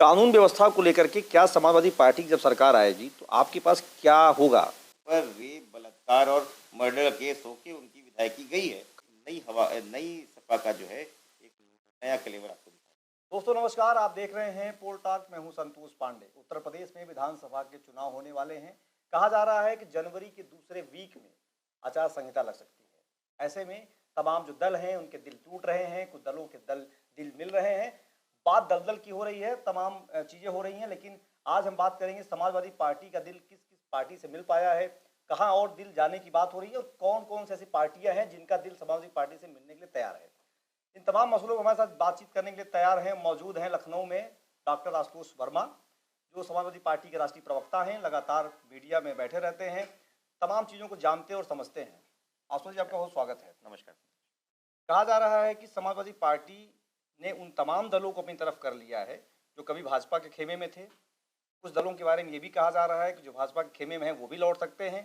कानून व्यवस्था को लेकर के क्या समाजवादी पार्टी की जब सरकार आएगी तो आपके पास क्या होगा? पर रेप, बलात्कार और मर्डर केस होके उनकी विधायकी गई है। नई सपा का जो है एक नया क्लेवर आपको दिखा। दोस्तों नमस्कार, आप देख रहे हैं पोल टॉक। मैं हूं संतोष पांडे। उत्तर प्रदेश में विधानसभा के चुनाव होने वाले हैं। कहा जा रहा है कि जनवरी के दूसरे वीक में आचार संहिता लग सकती है। ऐसे में तमाम जो दल हैं उनके दिल टूट रहे हैं, कुछ दलों के दिल मिल रहे हैं। बात दलदल की हो रही है, तमाम चीजें हो रही हैं, लेकिन आज हम बात करेंगे समाजवादी पार्टी का दिल किस किस पार्टी से मिल पाया है, कहाँ और दिल जाने की बात हो रही है और कौन कौन सी ऐसी पार्टियां हैं जिनका दिल समाजवादी पार्टी से मिलने के लिए तैयार है। इन तमाम मसलों पर हमारे साथ बातचीत करने के लिए तैयार हैं, मौजूद हैं लखनऊ में डॉक्टर आशुतोष वर्मा, जो समाजवादी पार्टी के राष्ट्रीय प्रवक्ता हैं, लगातार मीडिया में बैठे रहते हैं, तमाम चीज़ों को जानते और समझते हैं। आशुतोष जी, आपका बहुत स्वागत है। नमस्कार। कहा जा रहा है कि समाजवादी पार्टी ने उन तमाम दलों को अपनी तरफ कर लिया है जो कभी भाजपा के खेमे में थे। कुछ दलों के बारे में ये भी कहा जा रहा है कि जो भाजपा के खेमे में है वो भी लौट सकते हैं।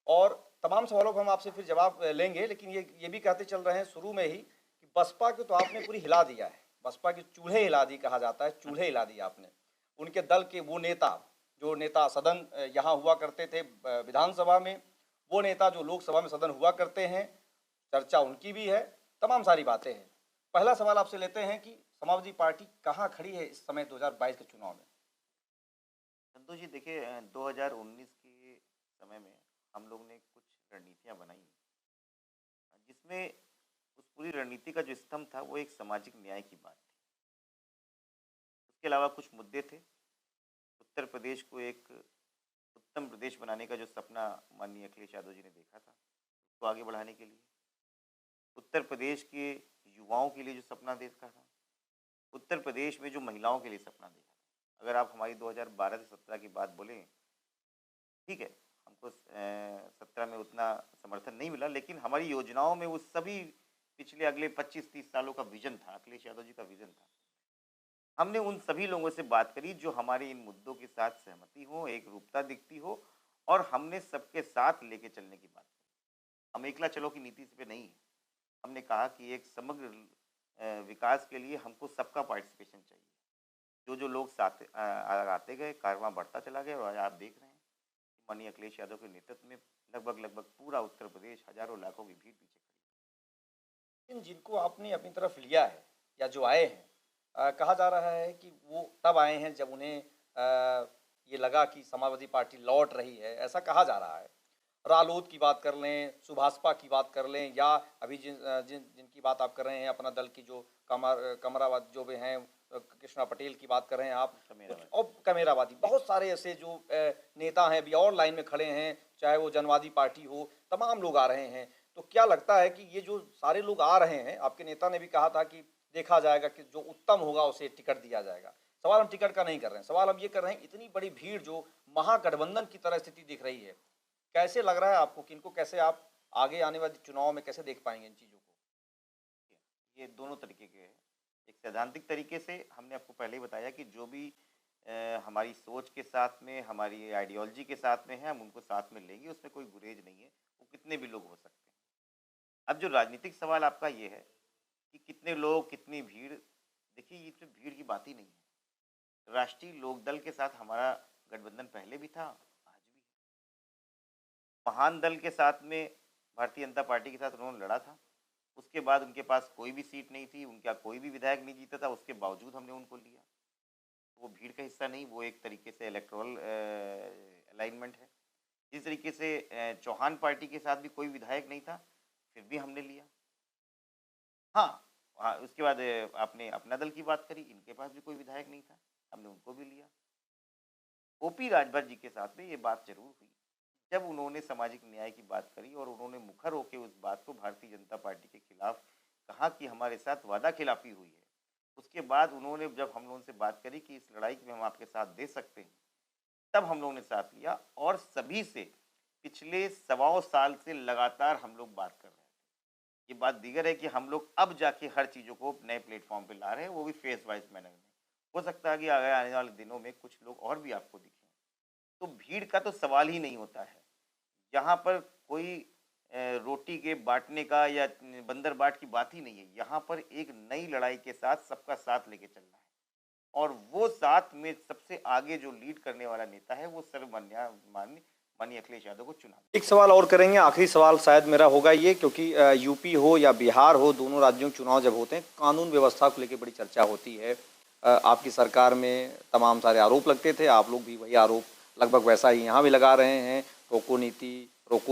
और तमाम सवालों पर हम आपसे फिर जवाब लेंगे, लेकिन ये भी कहते चल रहे हैं शुरू में ही कि बसपा को तो आपने पूरी हिला दिया है। बसपा के चूल्हे हिला दी, कहा जाता है, चूल्हे हिला दिया आपने। उनके दल के वो नेता, जो नेता सदन यहाँ हुआ करते थे विधानसभा में, वो नेता जो लोकसभा में सदन हुआ करते हैं, चर्चा उनकी भी है, तमाम सारी बातें हैं। पहला सवाल आपसे लेते हैं कि समाजवादी पार्टी कहाँ खड़ी है इस समय 2022 के चुनाव में? संतोष जी, देखिए 2019 के समय में हम लोग ने कुछ रणनीतियां बनाई जिसमें उस पूरी रणनीति का जो स्तंभ था वो एक सामाजिक न्याय की बात थी। उसके अलावा कुछ मुद्दे थे। उत्तर प्रदेश को एक उत्तम प्रदेश बनाने का जो सपना माननीय अखिलेश यादव जी ने देखा था, उसको आगे बढ़ाने के लिए, उत्तर प्रदेश के युवाओं के लिए जो सपना देखा था, उत्तर प्रदेश में जो महिलाओं के लिए सपना देखा था। अगर आप हमारी 2012 से 17 की बात बोलें, ठीक है, हमको 17 में उतना समर्थन नहीं मिला, लेकिन हमारी योजनाओं में वो सभी पिछले अगले 25-30 सालों का विजन था, अखिलेश यादव जी का विजन था। हमने उन सभी लोगों से बात करी जो हमारे इन मुद्दों के साथ सहमति हो, एक रूपता दिखती हो, और हमने सबके साथ लेके चलने की बात करी। हम एकला चलो की नीति पे नहीं है। हमने कहा कि एक समग्र विकास के लिए हमको सबका पार्टिसिपेशन चाहिए। जो जो लोग साथ आते गए, कारवां बढ़ता चला गया, और आज आप देख रहे हैं कि माननीय अखिलेश यादव के नेतृत्व में लगभग पूरा उत्तर प्रदेश हजारों लाखों की भीड़ पीछे खड़ी इन जिनको आपने अपनी तरफ लिया है या जो आए हैं, कहा जा रहा है कि वो तब आए हैं जब उन्हें ये लगा कि समाजवादी पार्टी लौट रही है, ऐसा कहा जा रहा है। रालोद की बात कर लें, सुभाषपा की बात कर लें, या अभी जिनकी बात आप कर रहे हैं, अपना दल की जो कमरावाद जो भी हैं, कृष्णा पटेल की बात कर रहे हैं आप, कमेरावादी। कुछ और कमेरावादी, बहुत सारे ऐसे जो नेता हैं अभी और लाइन में खड़े हैं, चाहे वो जनवादी पार्टी हो, तमाम लोग आ रहे हैं। तो क्या लगता है कि ये जो सारे लोग आ रहे हैं, आपके नेता ने भी कहा था कि देखा जाएगा कि जो उत्तम होगा उसे टिकट दिया जाएगा। सवाल हम टिकट का नहीं कर रहे हैं, सवाल हम ये कर रहे हैं, इतनी बड़ी भीड़ जो महागठबंधन की तरह स्थिति दिख रही है, कैसे लग रहा है आपको कि इनको कैसे आप आगे आने वाले चुनाव में कैसे देख पाएंगे इन चीज़ों को? ये दोनों तरीके के हैं। एक सैद्धांतिक तरीके से हमने आपको पहले ही बताया कि जो भी हमारी सोच के साथ में, हमारी आइडियोलॉजी के साथ में है, हम उनको साथ में लेंगे, उसमें कोई गुरेज नहीं है। वो कितने भी लोग हो सकते हैं। अब जो राजनीतिक सवाल आपका ये है कि कितने लोग, कितनी भीड़, देखिए ये तो भीड़ की बात ही नहीं है। राष्ट्रीय लोकदल के साथ हमारा गठबंधन पहले भी था, आज भी है। महान दल के साथ में, भारतीय जनता पार्टी के साथ उन्होंने लड़ा था। उसके बाद उनके पास कोई भी सीट नहीं थी, उनका कोई भी विधायक नहीं जीता था, उसके बावजूद हमने उनको लिया। वो भीड़ का हिस्सा नहीं, वो एक तरीके से इलेक्टोरल अलाइनमेंट है। जिस तरीके से चौहान पार्टी के साथ भी कोई विधायक नहीं था, फिर भी हमने लिया। हाँ, हाँ, उसके बाद आपने अपना दल की बात करी, इनके पास भी कोई विधायक नहीं था, हमने उनको भी लिया। ओपी राजभर जी के साथ में ये बात जरूर हुई जब उन्होंने सामाजिक न्याय की बात करी और उन्होंने मुखर होकर उस बात को भारतीय जनता पार्टी के खिलाफ कहा कि हमारे साथ वादा खिलाफी हुई है। उसके बाद उन्होंने, जब हम लोगों से बात करी कि इस लड़ाई में हम आपके साथ दे सकते हैं, तब हम लोगों ने साथ लिया। और सभी से पिछले 1.25 साल से लगातार हम लोग बात कर रहे हैं। ये बात दीगर है कि हम लोग अब जाके हर चीज़ों को नए प्लेटफॉर्म पे ला रहे हैं, वो भी फेस वाइज मैनर में। हो सकता है कि आगे आने वाले दिनों में कुछ लोग और भी आपको दिखें। तो भीड़ का तो सवाल ही नहीं होता है। यहाँ पर कोई रोटी के बांटने का या बंदर बाट की बात ही नहीं है। यहाँ पर एक नई लड़ाई के साथ सबका साथ लेके चलना है। और वो साथ में सबसे आगे जो लीड करने वाला नेता है वो सर्वमान्य माननीय अखिलेश यादव को चुना। एक सवाल और करेंगे, आखिरी सवाल शायद मेरा होगा ये, क्योंकि यूपी हो या बिहार हो, दोनों राज्यों के चुनाव जब होते हैं कानून व्यवस्था को लेकर बड़ी चर्चा होती है। आपकी सरकार में तमाम सारे आरोप लगते थे, आप लोग भी वही आरोप लगभग वैसा ही यहाँ भी लगा रहे हैं। रोको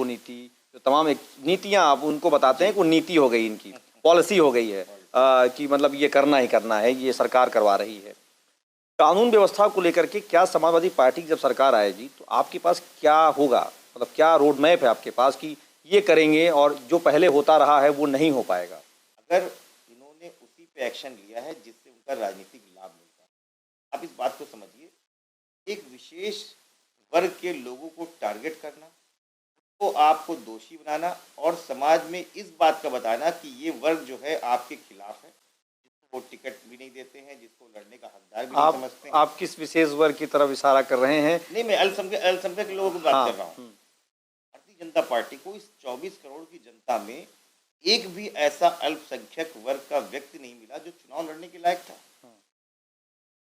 नीति, जो तमाम एक नीतियाँ आप उनको बताते हैं कि वो नीति हो गई, इनकी पॉलिसी हो गई है, कि मतलब ये करना ही करना है, ये सरकार करवा रही है। कानून व्यवस्था को लेकर के क्या समाजवादी पार्टी की जब सरकार आएगी तो आपके पास क्या होगा, मतलब क्या रोड मैप है आपके पास कि ये करेंगे और जो पहले होता रहा है वो नहीं हो पाएगा? अगर इन्होंने उसी पे एक्शन लिया है जिससे उनका राजनीतिक लाभ मिलता है, आप इस बात को समझिए, एक विशेष वर्ग के लोगों को टारगेट करना, तो आपको दोषी बनाना और समाज में इस बात का बताना कि ये वर्ग जो है आपके खिलाफ है, जिसको वो टिकट भी नहीं देते हैं, जिसको लड़ने का हकदार भी नहीं समझते हैं। आप किस विशेष वर्ग की तरफ इशारा कर रहे हैं? नहीं, मैं अल्पसंख्यक के लोगों की बात कर रहा हूँ। हम्म। भारतीय जनता पार्टी को इस 24 करोड़ की जनता में एक भी ऐसा अल्पसंख्यक वर्ग का व्यक्ति नहीं मिला जो चुनाव लड़ने के लायक था।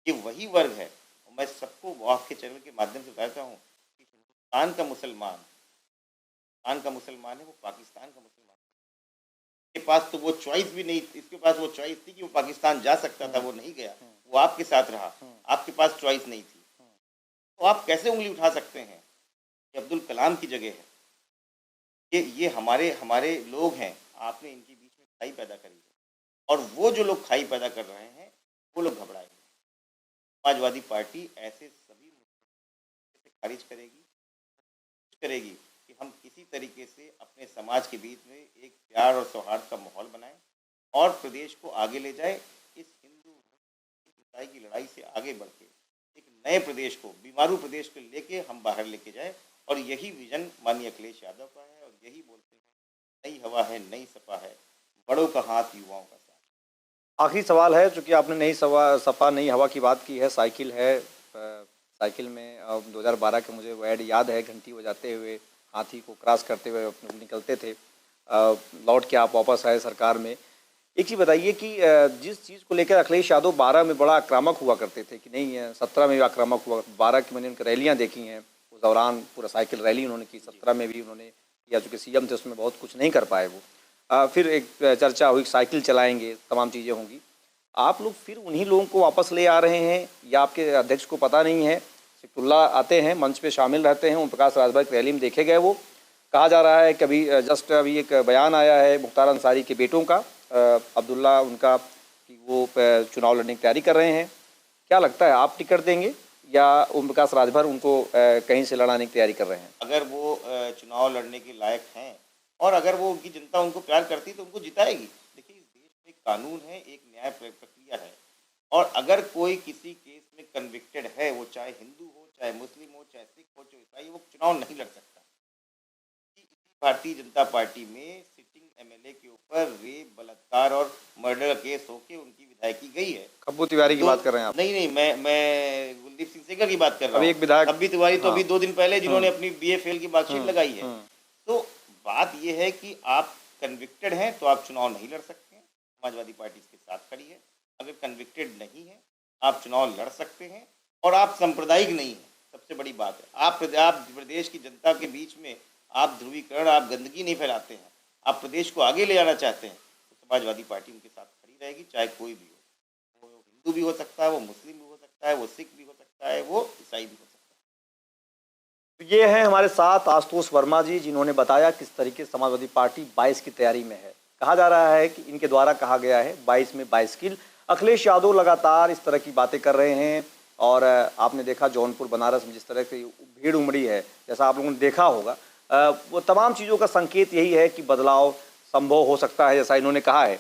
ये वही वर्ग है, और मैं सबको वॉक के चैनल के माध्यम से बताता हूँ कि हिंदुस्तान का मुसलमान है, वो पाकिस्तान का मुसलमान के पास तो वो चॉइस भी नहीं, इसके पास वो चॉइस थी कि वो पाकिस्तान जा सकता था, वो नहीं गया, वो आपके साथ रहा, आपके पास चॉइस नहीं थी, तो आप कैसे उंगली उठा सकते हैं कि अब्दुल कलाम की जगह है? ये हमारे लोग हैं, आपने इनके बीच में खाई पैदा करी है, और वो जो लोग खाई पैदा कर रहे हैं वो लोग घबराएंगे। समाजवादी पार्टी ऐसे सभी मुद्दों से खारिज करेगी कि हम किसी तरीके से अपने समाज के बीच में एक प्यार और सौहार्द का माहौल बनाएं और प्रदेश को आगे ले जाए। इस हिंदू ईसाई की लड़ाई से आगे बढ़ के एक नए प्रदेश को, बीमारू प्रदेश को लेके हम बाहर लेके जाए, और यही विजन माननीय अखिलेश यादव का है, और यही बोलते हैं नई हवा है, नई सपा है, बड़ों का हाथ, युवाओं का साथ। आखिरी सवाल है, चूंकि आपने सपा नई हवा की बात की है, साइकिल है, साइकिल में 2012 के मुझे वो ऐड याद है, घंटी बजाते हुए हाथी को क्रॉस करते हुए निकलते थे, लौट के आप वापस आए सरकार में। एक चीज़ बताइए कि जिस चीज़ को लेकर अखिलेश यादव 12 में बड़ा आक्रामक हुआ करते थे कि नहीं, 17 में भी आक्रामक हुआ, 12 की मैंने उनकी रैलियाँ देखी हैं, उस दौरान पूरा साइकिल रैली उन्होंने की, 17 में भी उन्होंने किया, चूँकि सीएम थे उसमें बहुत कुछ नहीं कर पाए वो। फिर एक चर्चा हुई साइकिल चलाएंगे, तमाम चीज़ें होंगी, आप लोग फिर उन्हीं लोगों को वापस ले आ रहे हैं या आपके अध्यक्ष को पता नहीं है? सिकतुल्ला आते हैं, मंच पे शामिल रहते हैं, ओम प्रकाश राजभर की रैली में देखे गए, वो कहा जा रहा है कि अभी एक बयान आया है मुख्तार अंसारी के बेटों का, अब्दुल्ला उनका, कि वो चुनाव लड़ने की तैयारी कर रहे हैं। क्या लगता है, आप टिकट देंगे या ओम प्रकाश राजभर उनको कहीं से लड़ाने की तैयारी कर रहे हैं? अगर वो चुनाव लड़ने के लायक हैं और अगर वो उनकी जनता उनको प्यार करती तो उनको जिताएगी। देखिए, इस देश में कानून है, एक न्याय प्रक्रिया है, और अगर कोई किसी केस में कन्विक्टेड है, वो चाहे हिंदू हो, चाहे मुस्लिम हो, चाहे सिख हो, चाहे ईसाई, वो चुनाव नहीं लड़ सकता। भारतीय जनता पार्टी में सिटिंग एमएलए के ऊपर रेप, बलात्कार और मर्डर का केस होके उनकी विधायकी गई है। खब्बू तिवारी की बात कर रहे हैं आप? नहीं, मैं गुलदीप सिंह सेंगर की बात कर रहा हूँ। अभी एक विधायक खब्बू तिवारी तो अभी 2 दिन पहले जिन्होंने अपनी बीए फेल की मार्कशीट लगाई है। तो बात यह है कि आप कन्विक्टेड हैं तो आप चुनाव नहीं लड़ सकते हैं, समाजवादी पार्टी इसके साथ खड़ी है। अगर कन्विक्टेड नहीं है, आप चुनाव लड़ सकते हैं, और आप सांप्रदायिक नहीं है, सबसे बड़ी बात है। आप प्रदेश की जनता के बीच में आप ध्रुवीकरण, आप गंदगी नहीं फैलाते हैं, आप प्रदेश को आगे ले जाना चाहते हैं, तो समाजवादी पार्टी उनके साथ खड़ी रहेगी, चाहे कोई भी हो। वो हिंदू भी हो सकता है, वो मुस्लिम भी हो सकता है, वो सिख भी हो सकता है, वो ईसाई भी हो सकता है। तो ये हैं हमारे साथ आशुतोष वर्मा जी, जिन्होंने बताया किस तरीके से समाजवादी पार्टी 22 की तैयारी में है। कहा जा रहा है कि इनके द्वारा कहा गया है 22 में 22 किल। अखिलेश यादव लगातार इस तरह की बातें कर रहे हैं, और आपने देखा जौनपुर बनारस में जिस तरह की भीड़ उमड़ी है, जैसा आप लोगों ने देखा होगा, वो तमाम चीज़ों का संकेत यही है कि बदलाव संभव हो सकता है, जैसा इन्होंने कहा है।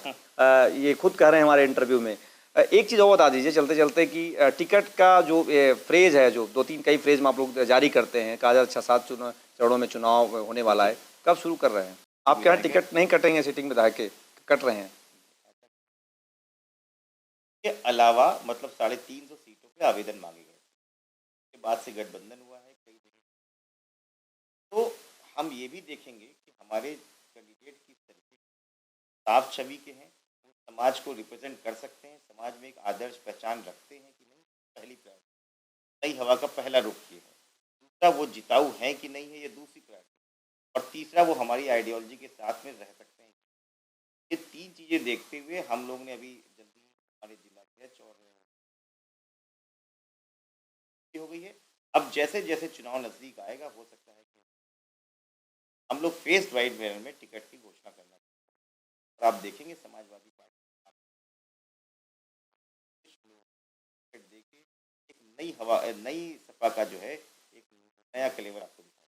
ये खुद कह रहे हैं हमारे इंटरव्यू में। एक चीज़ और बता दीजिए चलते चलते कि टिकट का जो फ्रेज है, जो 2-3 कई फ्रेज में आप लोग जारी करते हैं, कहा जाता 6-7 चरणों में चुनाव होने वाला है, कब शुरू कर रहे हैं? आपके यहाँ टिकट नहीं कटेंगे सिटिंग विधायक के, कट रहे हैं? के अलावा मतलब 350 सीटों पे आवेदन मांगे गए, के बाद से गठबंधन हुआ है कई जगह। तो हम ये भी देखेंगे कि हमारे कैंडिडेट किस तरीके साफ छवि के हैं, वो समाज को रिप्रेजेंट कर सकते हैं, समाज में एक आदर्श पहचान रखते हैं कि नहीं, पहली प्रायोरिटी, नई हवा का पहला रुख ये है। दूसरा, वो जिताऊ है कि नहीं है, ये दूसरी प्रायोरिटी, और तीसरा, वो हमारी आइडियोलॉजी के साथ में रह सकते हैं। ये 3 चीज़ें देखते हुए हम लोग ने अभी जल्दी हमारे जिलाध्यक्ष और हो गई है। अब जैसे-जैसे चुनाव नज़दीक आएगा, हो सकता है कि हम लोग फेज़ वाइज़ मैनर में टिकट की घोषणा करना चाहिए। और आप देखेंगे समाजवादी पार्टी टिकट देके एक नई हवा, नई सपा का जो है एक नया कलेवर आपको दिखाएगा।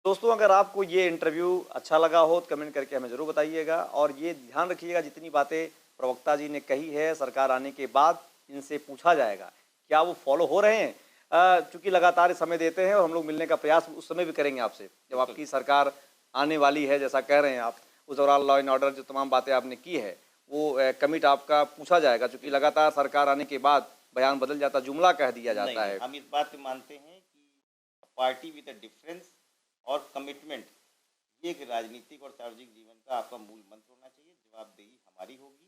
दोस्तों, अगर आपको ये इंटरव्यू अच्छा लगा हो तो कमेंट करके हमें ज़रूर बताइएगा, और ये ध्यान रखिएगा जितनी बातें प्रवक्ता जी ने कही है सरकार आने के बाद इनसे पूछा जाएगा क्या वो फॉलो हो रहे हैं। चूंकि लगातार समय देते हैं और हम लोग मिलने का प्रयास उस समय भी करेंगे आपसे जब आपकी सरकार आने वाली है, जैसा कह रहे हैं आप। उस दौरान लॉ एंड ऑर्डर जो तमाम बातें आपने की है वो कमिट आपका पूछा जाएगा, चूंकि लगातार सरकार आने के बाद बयान बदल जाता, जुमला कह दिया नहीं, जाता है। हम इस बात पे मानते हैं कि पार्टी विद अ डिफरेंस और कमिटमेंट, ये एक राजनीतिक और सार्वजनिक जीवन का आपका मूल मंत्र होना चाहिए। जवाबदेही हमारी होगी।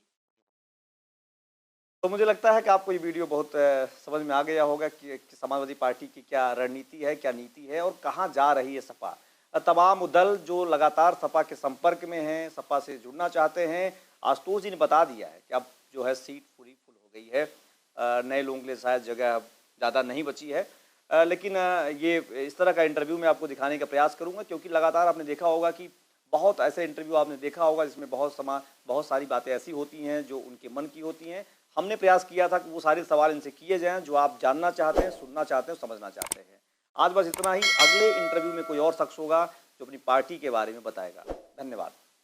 तो मुझे लगता है कि आपको ये वीडियो बहुत समझ में आ गया होगा कि समाजवादी पार्टी की क्या रणनीति है, क्या नीति है और कहाँ जा रही है सपा। तमाम दल जो लगातार सपा के संपर्क में हैं, सपा से जुड़ना चाहते हैं, आशुतोष जी ने बता दिया है कि अब जो है सीट पूरी फुल हो गई है। नए लोगों के लिए शायद जगह अब ज़्यादा नहीं बची है। लेकिन ये इस तरह का इंटरव्यू मैं आपको दिखाने का प्रयास करूँगा, क्योंकि लगातार आपने देखा होगा कि बहुत ऐसे इंटरव्यू आपने देखा होगा जिसमें बहुत सारी बातें ऐसी होती हैं जो उनके मन की होती हैं। हमने प्रयास किया था कि वो सारे सवाल इनसे किए जाएँ जो आप जानना चाहते हैं, सुनना चाहते हैं, समझना चाहते हैं। आज बस इतना ही। अगले इंटरव्यू में कोई और शख्स होगा जो अपनी पार्टी के बारे में बताएगा। धन्यवाद।